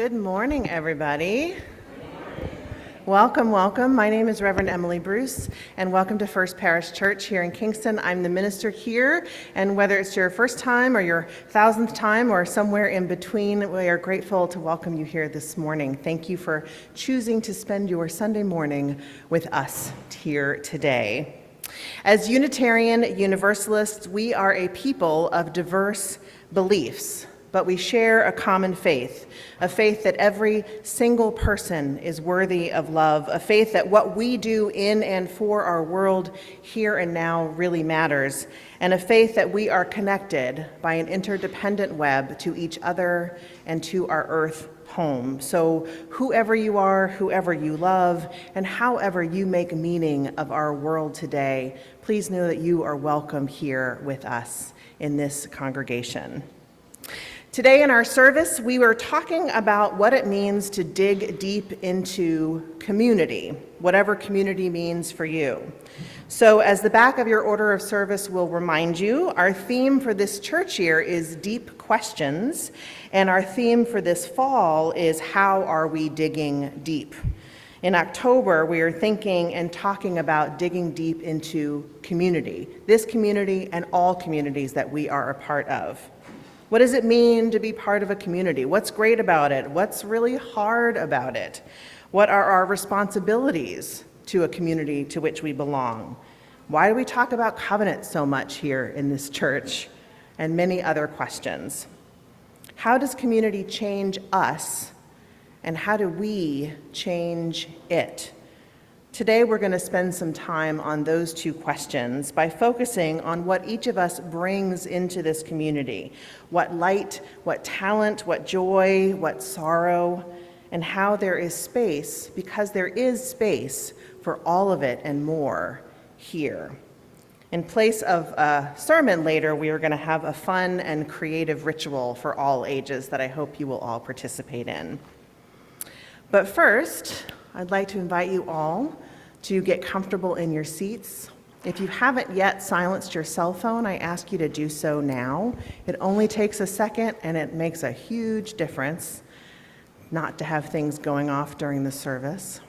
Good morning, everybody. Welcome, welcome. My name is Reverend Emily Bruce, and welcome to First Parish Church here in Kingston. I'm the minister here, and whether it's your first time or your 1000th time or somewhere in between, we are grateful to welcome you here this morning. Thank you for choosing to spend your Sunday morning with us here today. As Unitarian Universalists, we are a people of diverse beliefs, but we share a common faith, a faith that every single person is worthy of love, a faith that what we do in and for our world here and now really matters, and a faith that we are connected by an interdependent web to each other and to our earth home. So whoever you are, whoever you love, and however you make meaning of our world today, please know that you are welcome here with us in this congregation. Today in our service, we were talking about what it means to dig deep into community, whatever community means for you. So as the back of your order of service will remind you, our theme for this church year is deep questions, and our theme for this fall is how are we digging deep? In October, we are thinking and talking about digging deep into community, this community and all communities that we are a part of. What does it mean to be part of a community? What's great about it? What's really hard about it? What are our responsibilities to a community to which we belong? Why do we talk about covenant so much here in this church? And many other questions. How does community change us? And how do we change it? Today, we're going to spend some time on those two questions by focusing on what each of us brings into this community. What light, what talent, what joy, what sorrow, and how there is space, because there is space for all of it and more here. In place of a sermon later, we are going to have a fun and creative ritual for all ages that I hope you will all participate in. But first, I'd like to invite you all to get comfortable in your seats. If you haven't yet silenced your cell phone, I ask you to do so now. It only takes a second, and it makes a huge difference not to have things going off during the service.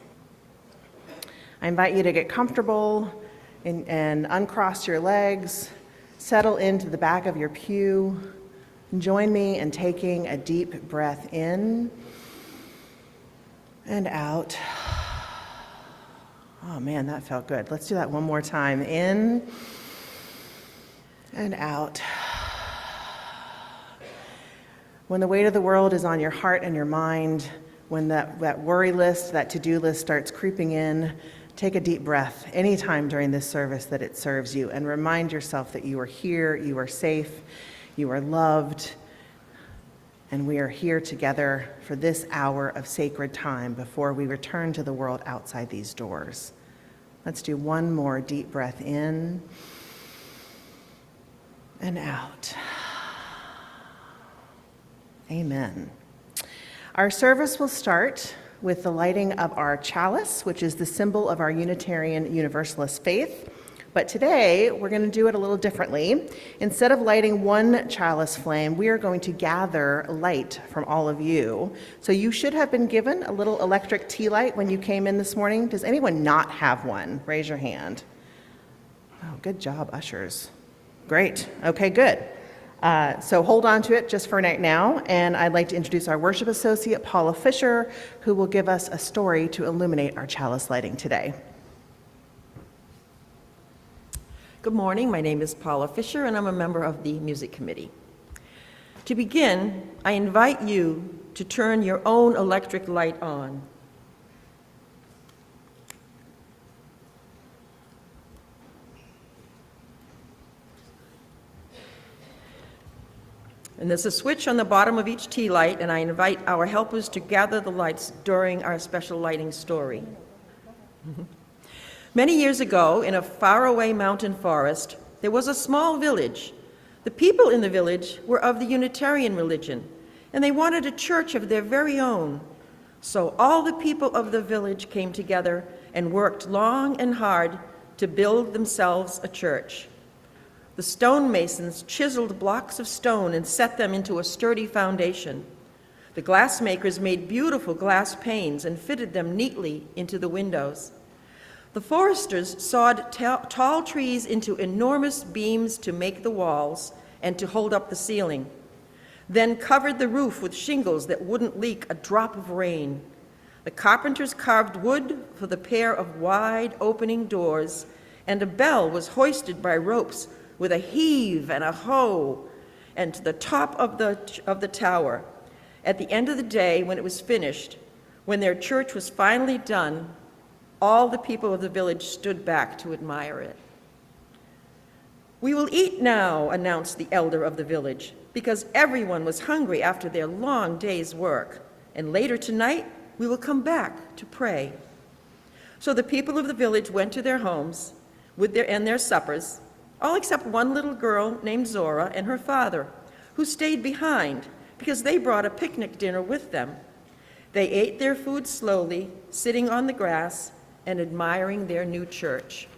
I invite you to get comfortable and uncross your legs, settle into the back of your pew, and join me in taking a deep breath in and out. Oh man, that felt good. Let's do that one more time. In and out. When the weight of the world is on your heart and your mind, when that worry list, that to-do list starts creeping in, take a deep breath anytime during this service that it serves you, and remind yourself that you are here, you are safe, you are loved, and we are here together for this hour of sacred time before we return to the world outside these doors. Let's do one more deep breath in and out. Amen. Our service will start with the lighting of our chalice, which is the symbol of our Unitarian Universalist faith. But today, we're going to do it a little differently. Instead of lighting one chalice flame, we are going to gather light from all of you. So you should have been given a little electric tea light when you came in this morning. Does anyone not have one? Raise your hand. Oh, good job, ushers. Great. Okay, good. So hold on to it just for right now, and I'd like to introduce our worship associate, Paula Fisher, who will give us a story to illuminate our chalice lighting today. Good morning, my name is Paula Fisher and I'm a member of the Music Committee. To begin, I invite you to turn your own electric light on. And there's a switch on the bottom of each tea light, and I invite our helpers to gather the lights during our special lighting story. Many years ago, in a faraway mountain forest, there was a small village. The people in the village were of the Unitarian religion, and they wanted a church of their very own. So all the people of the village came together and worked long and hard to build themselves a church. The stonemasons chiseled blocks of stone and set them into a sturdy foundation. The glassmakers made beautiful glass panes and fitted them neatly into the windows. The foresters sawed tall trees into enormous beams to make the walls and to hold up the ceiling, then covered the roof with shingles that wouldn't leak a drop of rain. The carpenters carved wood for the pair of wide opening doors, and a bell was hoisted by ropes with a heave and a hoe, and to the top of the tower. At the end of the day, when it was finished, when their church was finally done, all the people of the village stood back to admire it. "We will eat now," announced the elder of the village, because everyone was hungry after their long day's work. "And later tonight, we will come back to pray." So the people of the village went to their homes with their suppers, all except one little girl named Zora and her father, who stayed behind because they brought a picnic dinner with them. They ate their food slowly, sitting on the grass and admiring their new church.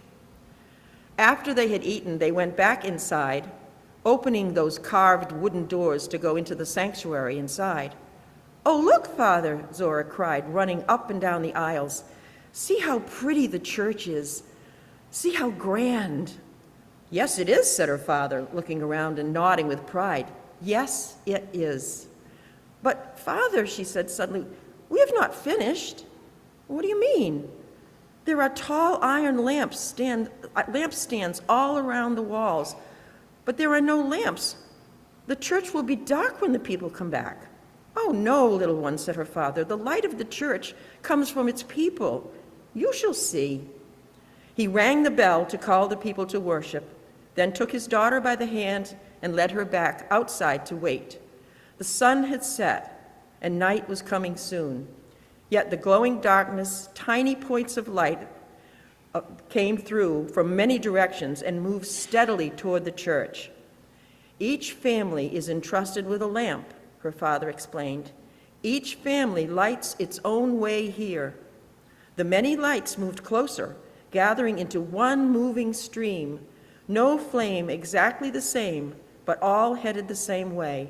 After they had eaten, they went back inside, opening those carved wooden doors to go into the sanctuary inside. "Oh, look, Father," Zora cried, running up and down the aisles. "See how pretty the church is. See how grand." "Yes, it is," said her father, looking around and nodding with pride. "Yes, it is." "But, Father," she said suddenly, "we have not finished." "What do you mean?" "There are tall iron lampstands all around the walls, but there are no lamps. The church will be dark when the people come back." "Oh, no, little one," said her father. "The light of the church comes from its people. You shall see." He rang the bell to call the people to worship, then took his daughter by the hand and led her back outside to wait. The sun had set, and night was coming soon. Yet the glowing darkness, tiny points of light came through from many directions and moved steadily toward the church. "Each family is entrusted with a lamp," her father explained. "Each family lights its own way here." The many lights moved closer, gathering into one moving stream, no flame exactly the same, but all headed the same way,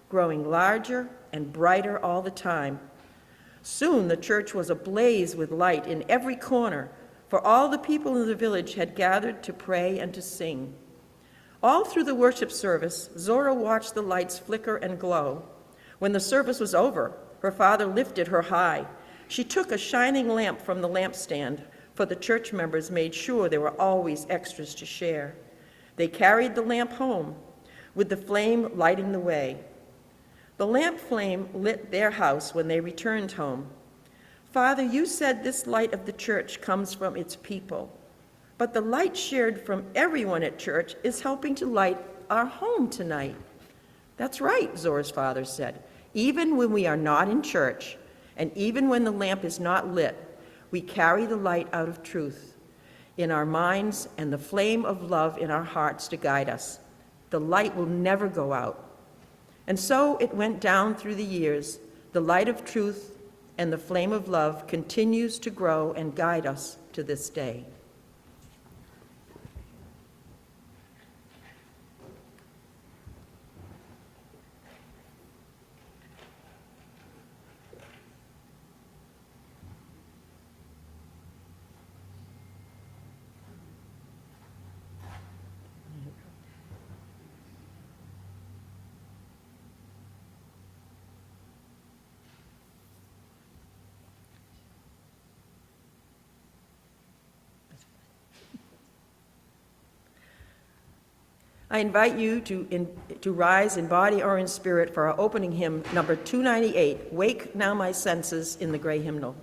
growing larger and brighter all the time. Soon the church was ablaze with light in every corner, for all the people in the village had gathered to pray and to sing. All through the worship service, Zora watched the lights flicker and glow. When the service was over, her father lifted her high. She took a shining lamp from the lampstand, for the church members made sure there were always extras to share. They carried the lamp home, with the flame lighting the way. The lamp flame lit their house when they returned home. "Father, you said this light of the church comes from its people, but the light shared from everyone at church is helping to light our home tonight." "That's right," Zora's father said. "Even when we are not in church, and even when the lamp is not lit, we carry the light out of truth in our minds and the flame of love in our hearts to guide us. The light will never go out." And so it went down through the years. The light of truth and the flame of love continues to grow and guide us to this day. I invite you to rise in body or in spirit for our opening hymn, number 298, "Wake Now My Senses," in the gray hymnal.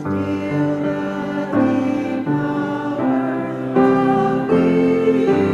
Feel the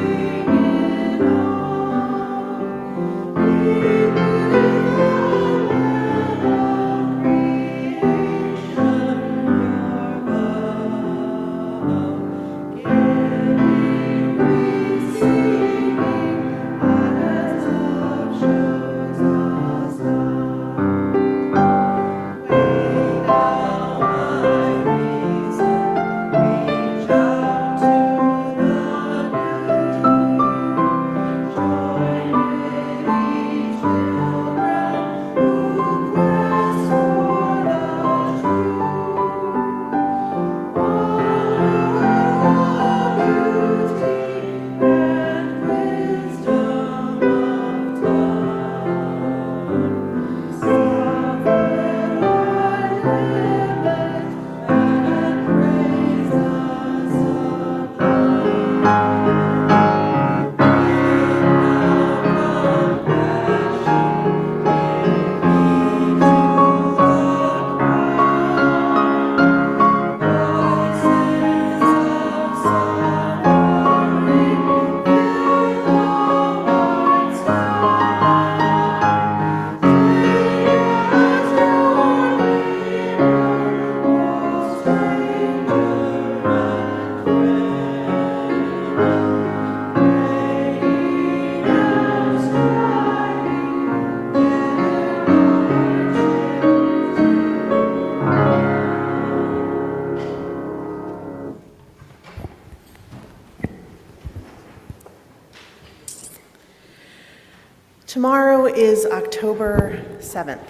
Tomorrow is October 7th,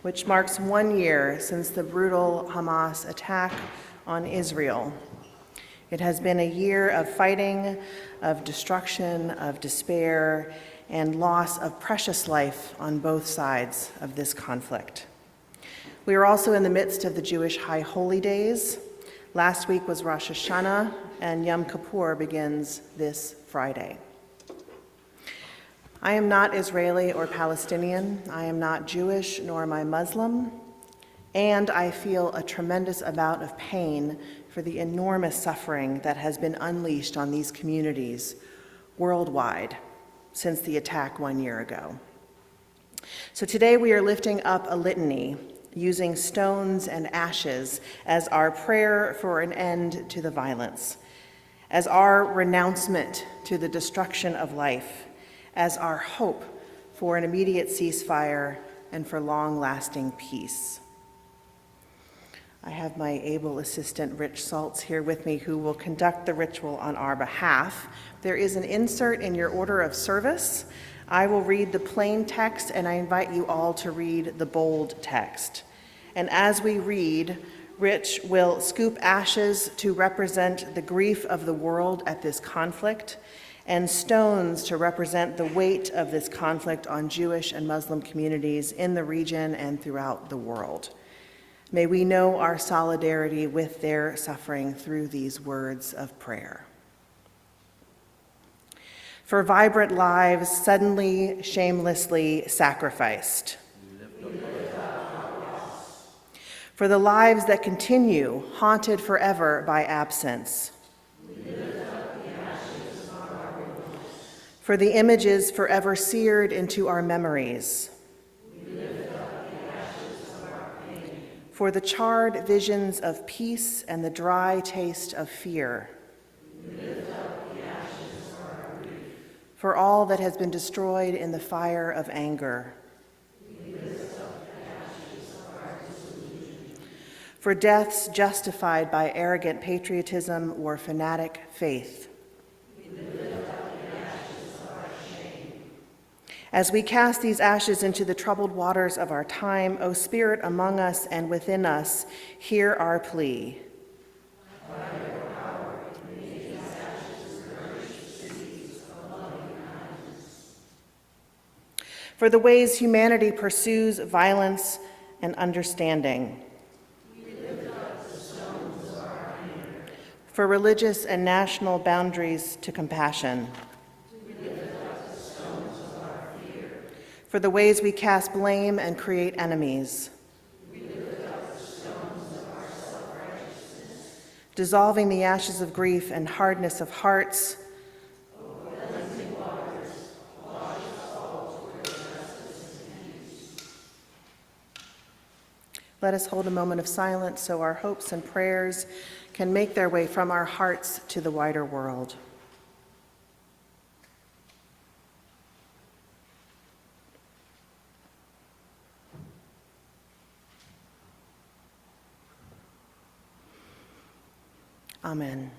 which marks 1 year since the brutal Hamas attack on Israel. It has been a year of fighting, of destruction, of despair, and loss of precious life on both sides of this conflict. We are also in the midst of the Jewish High Holy Days. Last week was Rosh Hashanah, and Yom Kippur begins this Friday. I am not Israeli or Palestinian. I am not Jewish, nor am I Muslim. And I feel a tremendous amount of pain for the enormous suffering that has been unleashed on these communities worldwide since the attack 1 year ago. So today we are lifting up a litany using stones and ashes as our prayer for an end to the violence, as our renouncement to the destruction of life, as our hope for an immediate ceasefire and for long-lasting peace. I have my able assistant, Rich Saltz, here with me, who will conduct the ritual on our behalf. There is an insert in your order of service. I will read the plain text, and I invite you all to read the bold text. And as we read, Rich will scoop ashes to represent the grief of the world at this conflict, and stones to represent the weight of this conflict on Jewish and Muslim communities in the region and throughout the world. May we know our solidarity with their suffering through these words of prayer. For vibrant lives suddenly, shamelessly sacrificed. For the lives that continue, haunted forever by absence. For the images forever seared into our memories. For the charred visions of peace and the dry taste of fear. For all that has been destroyed in the fire of anger. For deaths justified by arrogant patriotism or fanatic faith. As we cast these ashes into the troubled waters of our time, O Spirit among us and within us, hear our plea. For the ways humanity pursues violence and understanding. For religious and national boundaries to compassion. For the ways we cast blame and create enemies. Dissolving the ashes of grief and hardness of hearts. Let us hold a moment of silence so our hopes and prayers can make their way from our hearts to the wider world. Amen.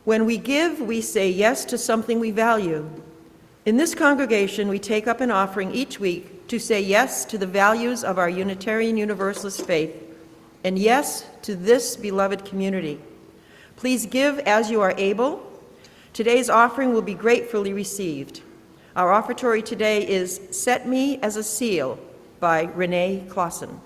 When we give, we say yes to something we value. In this congregation, we take up an offering each week to say yes to the values of our Unitarian Universalist faith and yes to this beloved community. Please give as you are able. Today's offering will be gratefully received. Our offertory today is Set Me as a Seal by Renee Clausen.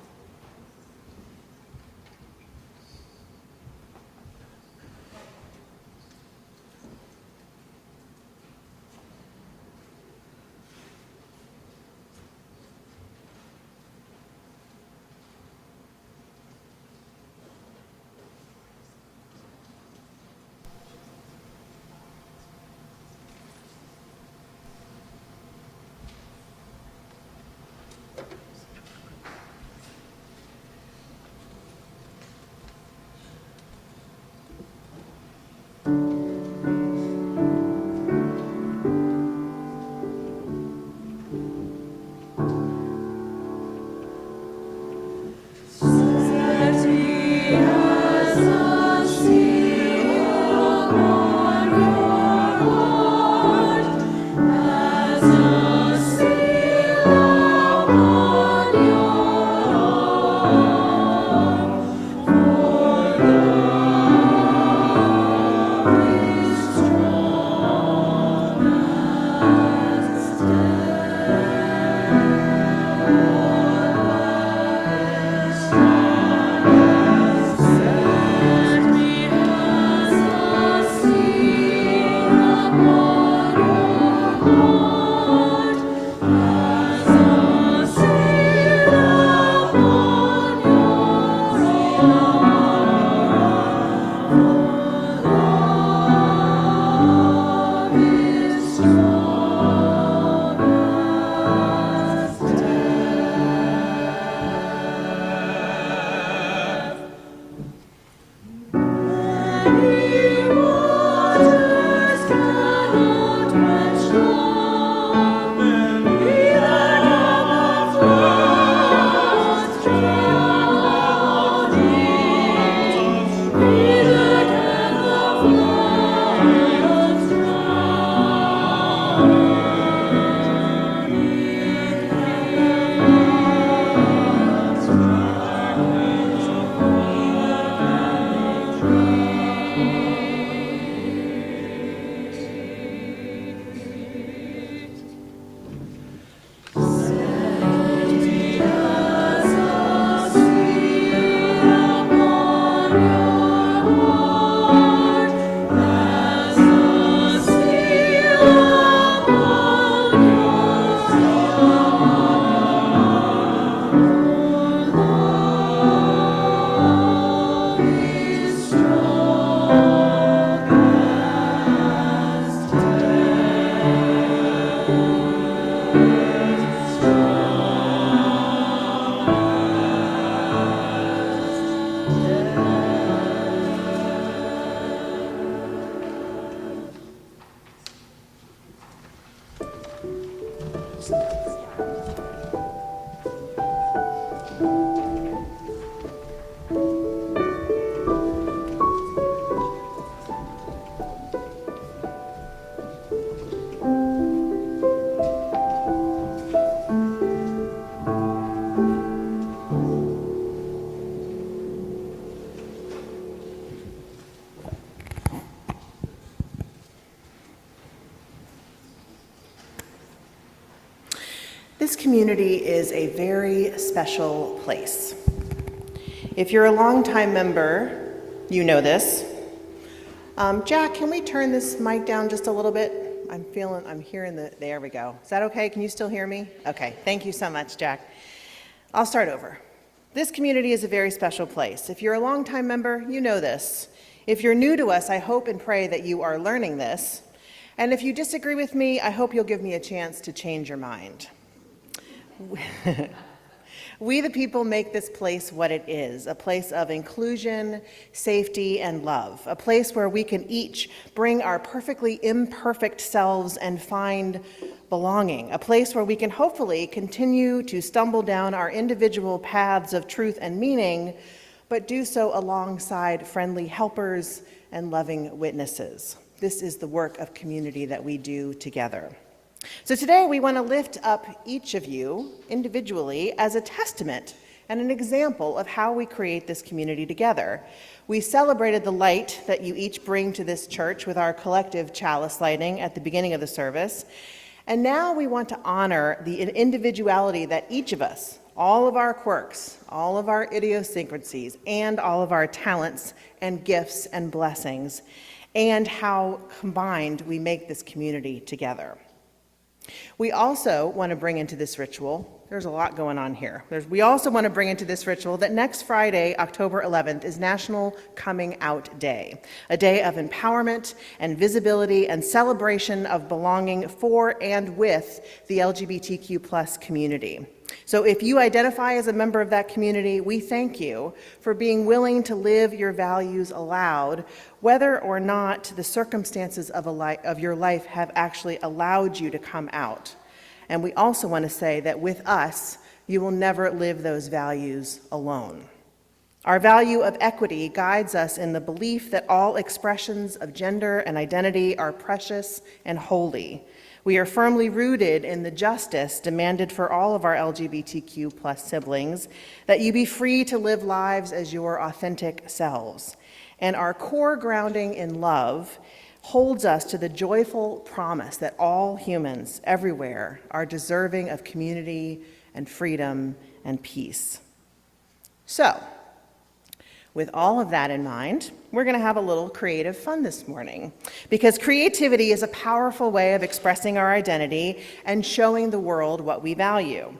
This community is a very special place. If you're a longtime member, you know this. Jack, can we turn this mic down just a little bit? I'm hearing there we go. Is that okay? Can you still hear me? Okay, thank you so much, Jack. I'll start over. This community is a very special place. If you're a longtime member, you know this. If you're new to us, I hope and pray that you are learning this. And if you disagree with me, I hope you'll give me a chance to change your mind. We the people make this place what it is, a place of inclusion, safety, and love, a place where we can each bring our perfectly imperfect selves and find belonging, a place where we can hopefully continue to stumble down our individual paths of truth and meaning, but do so alongside friendly helpers and loving witnesses. This is the work of community that we do together. So today we want to lift up each of you individually as a testament and an example of how we create this community together. We celebrated the light that you each bring to this church with our collective chalice lighting at the beginning of the service. And now we want to honor the individuality that each of us, all of our quirks, all of our idiosyncrasies, and all of our talents and gifts and blessings, and how combined we make this community together. We also want to bring into this ritual, there's a lot going on here. We also want to bring into this ritual that next Friday, October 11th, is National Coming Out Day, a day of empowerment and visibility and celebration of belonging for and with the LGBTQ+ community. So if you identify as a member of that community, we thank you for being willing to live your values aloud, whether or not the circumstances of your life have actually allowed you to come out. And we also want to say that with us, you will never live those values alone. Our value of equity guides us in the belief that all expressions of gender and identity are precious and holy. We are firmly rooted in the justice demanded for all of our LGBTQ+ siblings, that you be free to live lives as your authentic selves. And our core grounding in love holds us to the joyful promise that all humans everywhere are deserving of community and freedom and peace. So, with all of that in mind, we're going to have a little creative fun this morning, because creativity is a powerful way of expressing our identity and showing the world what we value.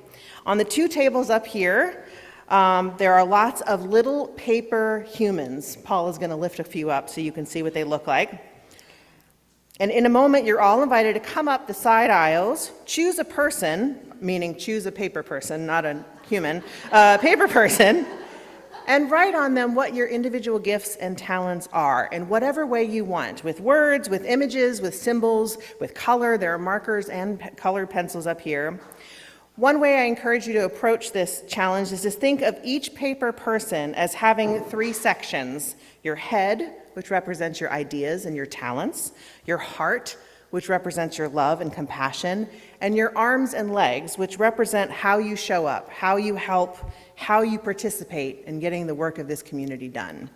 On the two tables up here, there are lots of little paper humans. Paul is going to lift a few up so you can see what they look like. And in a moment, you're all invited to come up the side aisles, choose a person, meaning choose a paper person, not a human, paper person, and write on them what your individual gifts and talents are in whatever way you want, with words, with images, with symbols, with color. There are markers and colored pencils up here. One way I encourage you to approach this challenge is to think of each paper person as having 3 sections: your head, which represents your ideas and your talents, your heart, which represents your love and compassion, and your arms and legs, which represent how you show up, how you help, how you participate in getting the work of this community done.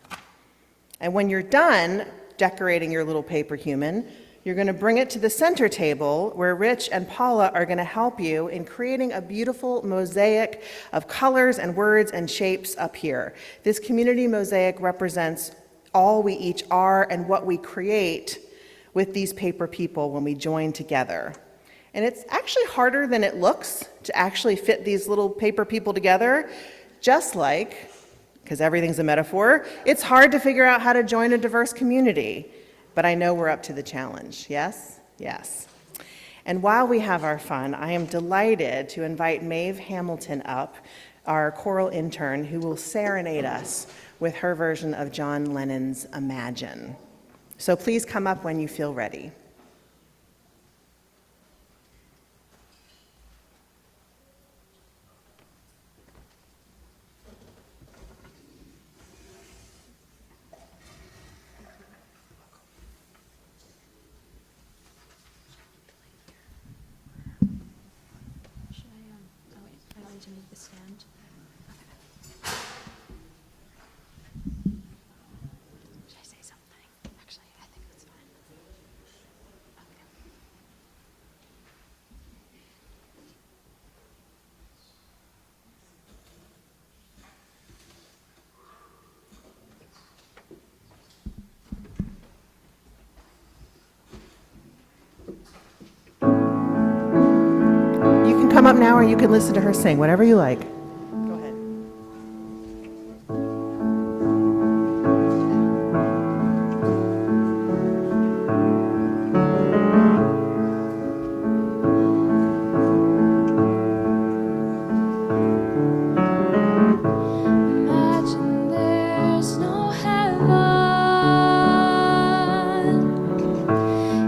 And when you're done decorating your little paper human, you're going to bring it to the center table where Rich and Paula are going to help you in creating a beautiful mosaic of colors and words and shapes up here. This community mosaic represents all we each are and what we create with these paper people when we join together. And it's actually harder than it looks to actually fit these little paper people together, just like, because everything's a metaphor, it's hard to figure out how to join a diverse community. But I know we're up to the challenge, yes? Yes. And while we have our fun, I am delighted to invite Maeve Hamilton up, our choral intern, who will serenade us with her version of John Lennon's Imagine. So please come up when you feel ready. To move the stand. Should I say something? Actually, I think that's fine. Okay. You can come up now or you can listen to her sing, whatever you like. Go ahead. Imagine there's no heaven.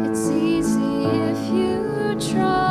It's easy if you try.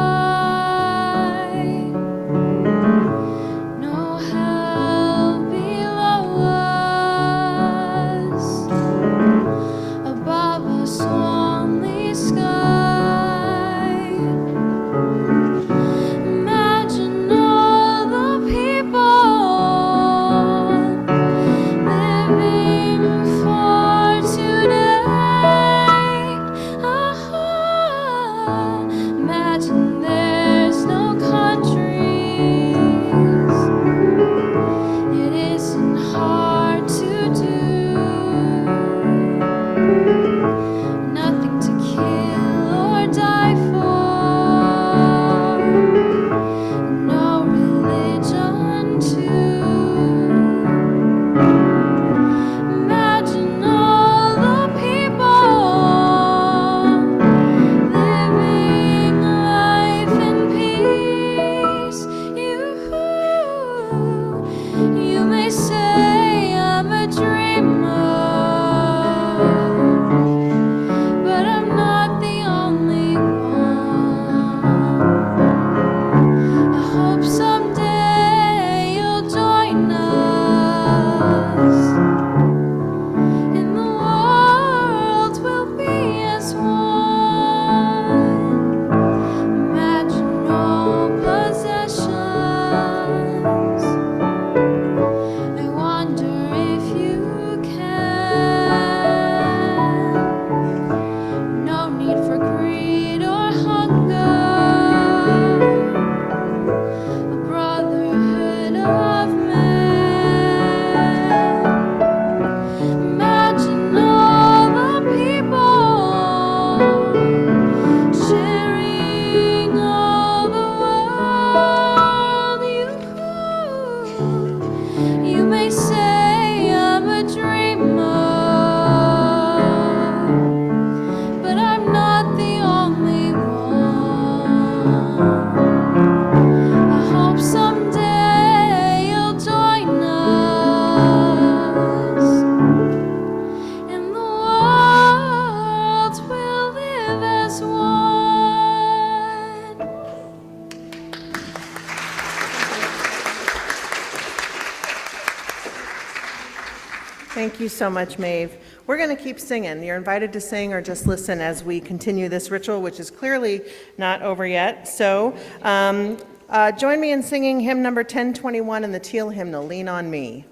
Thank you so much, Maeve. We're going to keep singing. You're invited to sing or just listen as we continue this ritual, which is clearly not over yet. So join me in singing hymn number 1021 in the teal hymnal, Lean on Me.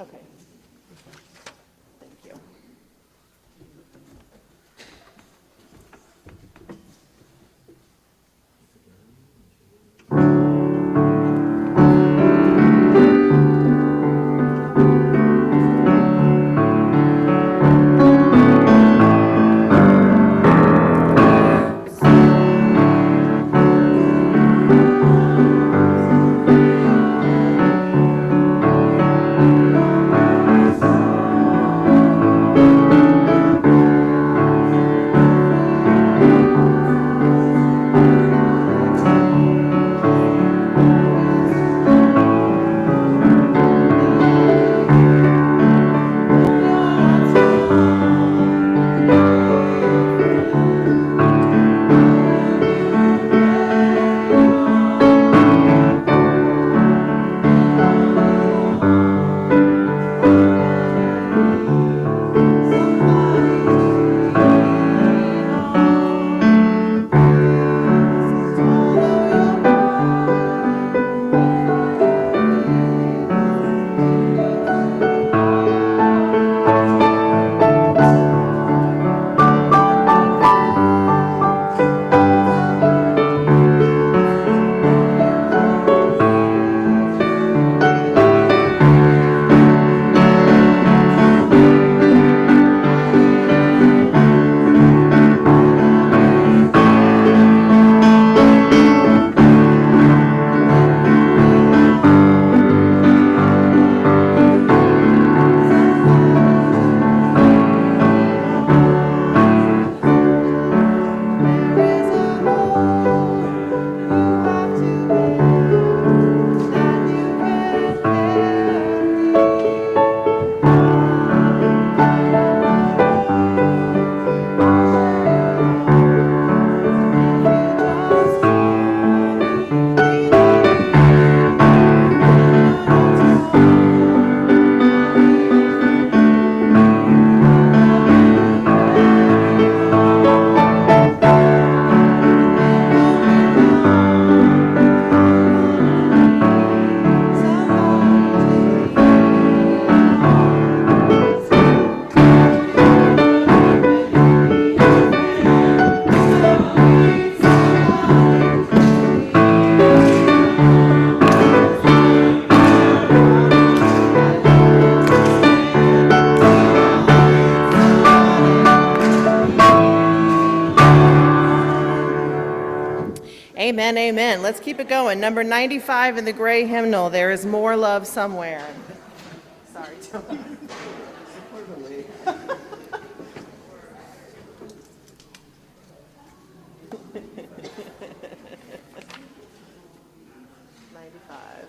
Okay. Thank you. Amen, amen. Let's keep it going. Number 95 in the gray hymnal, There is More Love Somewhere. Sorry, Tony. 95.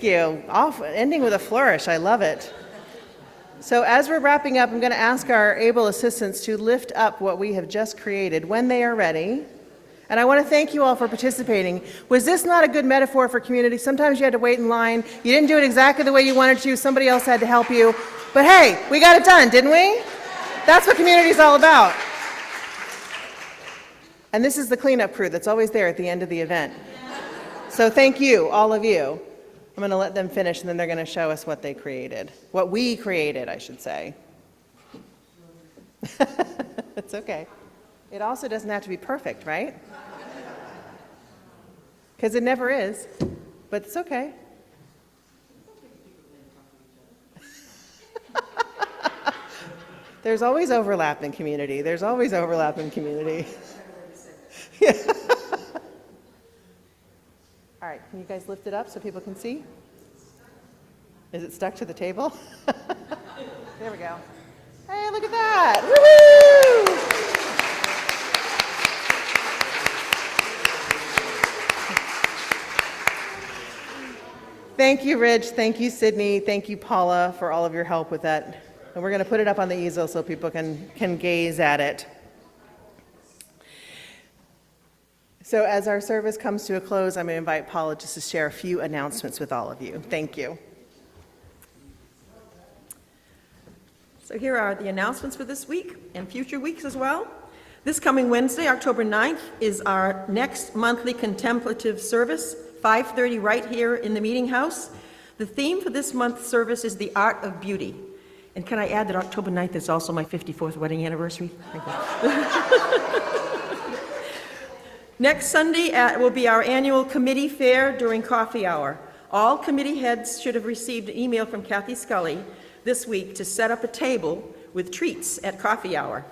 you. Ending with a flourish. I love it. So as we're wrapping up, I'm going to ask our able assistants to lift up what we have just created when they are ready. And I want to thank you all for participating. Was this not a good metaphor for community? Sometimes you had to wait in line. You didn't do it exactly the way you wanted to. Somebody else had to help you. But hey, we got it done, didn't we? That's what community is all about. And this is the cleanup crew that's always there at the end of the event. So thank you, all of you. I'm going to let them finish, and then they're going to show us what they created. What we created, I should say. It's okay. It also doesn't have to be perfect, right? Because it never is, but it's okay. There's always overlap in community. There's always overlap in community. Yeah. All right, can you guys lift it up so people can see? Is it stuck to the table? There we go. Hey, look at that! Woo-hoo! Thank you, Rich. Thank you, Sydney. Thank you, Paula, for all of your help with that. And we're going to put it up on the easel so people can gaze at it. So as our service comes to a close, I'm going to invite Paula just to share a few announcements with all of you. Thank you. So here are the announcements for this week and future weeks as well. This coming Wednesday, October 9th, is our next monthly contemplative service, 5:30 right here in the meeting house. The theme for this month's service is the art of beauty. And can I add that October 9th is also my 54th wedding anniversary? Thank you. Next Sunday will be our annual committee fair during coffee hour. All committee heads should have received an email from Kathy Scully this week to set up a table with treats at coffee hour.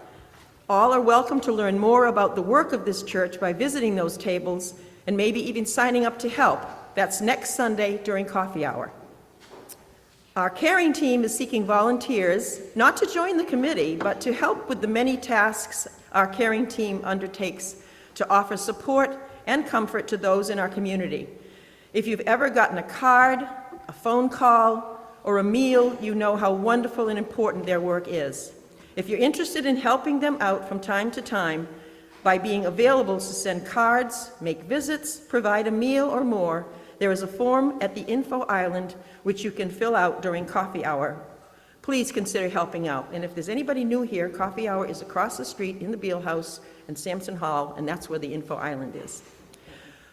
All are welcome to learn more about the work of this church by visiting those tables and maybe even signing up to help. That's next Sunday during coffee hour. Our caring team is seeking volunteers, not to join the committee, but to help with the many tasks our caring team undertakes to offer support and comfort to those in our community. If you've ever gotten a card, a phone call, or a meal, you know how wonderful and important their work is. If you're interested in helping them out from time to time by being available to send cards, make visits, provide a meal or more, there is a form at the info island which you can fill out during coffee hour. Please consider helping out. And if there's anybody new here, coffee hour is across the street in the Beal House and Sampson Hall, and that's where the info island is.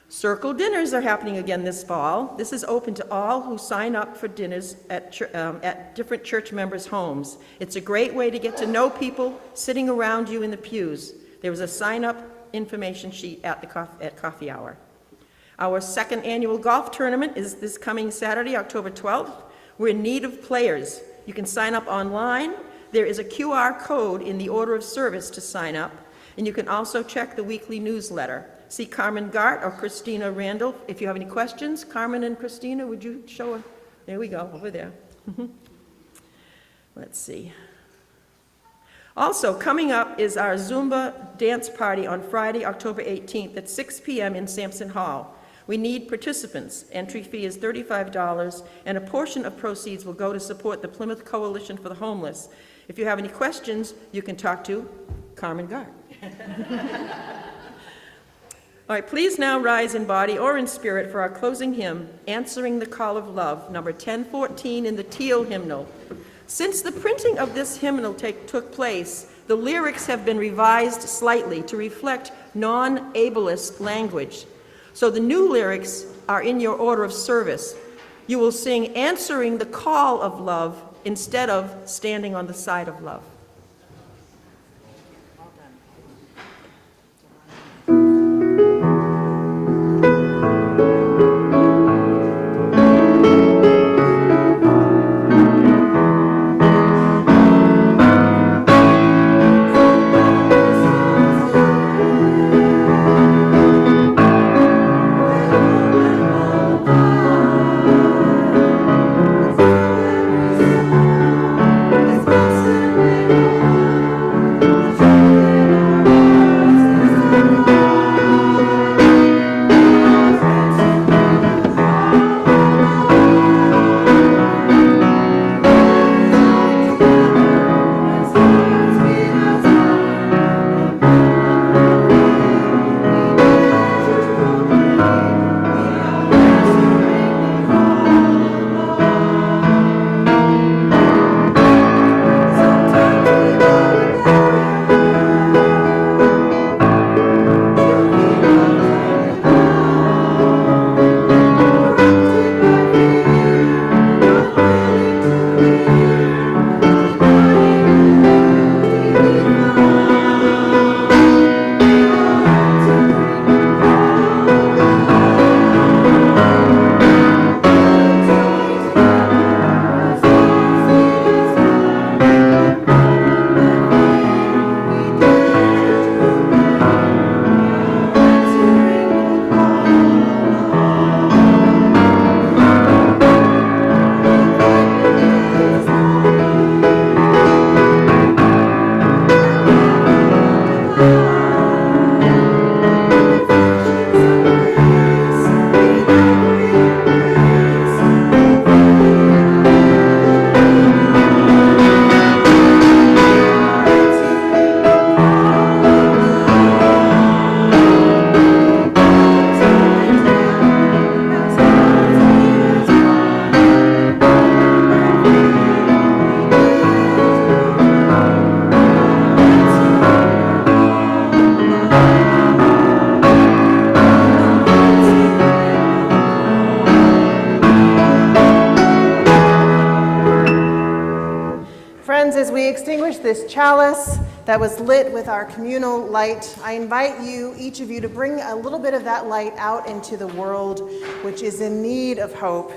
Circle dinners are happening again this fall. This is open to all who sign up for dinners at different church members' homes. It's a great way to get to know people sitting around you in the pews. There was a sign-up information sheet at coffee hour. Our second annual golf tournament is this coming Saturday, October 12th. We're in need of players. You can sign up online. There is a QR code in the order of service to sign up, and you can also check the weekly newsletter. See Carmen Gart or Christina Randall if you have any questions. Carmen and Christina, would you show her? There we go, over there. Let's see. Also, coming up is our Zumba dance party on Friday, October 18th at 6 p.m. in Sampson Hall. We need participants. Entry fee is $35, and a portion of proceeds will go to support the Plymouth Coalition for the Homeless. If you have any questions, you can talk to Carmen Gart. All right, please now rise in body or in spirit for our closing hymn, Answering the Call of Love, number 1014 in the Teal hymnal. Since the printing of this hymnal took place, the lyrics have been revised slightly to reflect non-ableist language. So the new lyrics are in your order of service. You will sing Answering the Call of Love instead of Standing on the Side of Love. It's this chalice that was lit with our communal light, I invite you, each of you, to bring a little bit of that light out into the world, which is in need of hope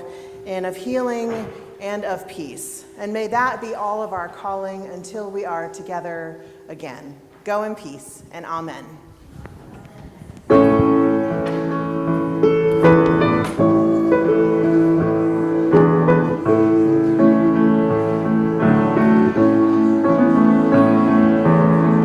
and of healing and of peace. And may that be all of our calling until we are together again. Go in peace, and amen.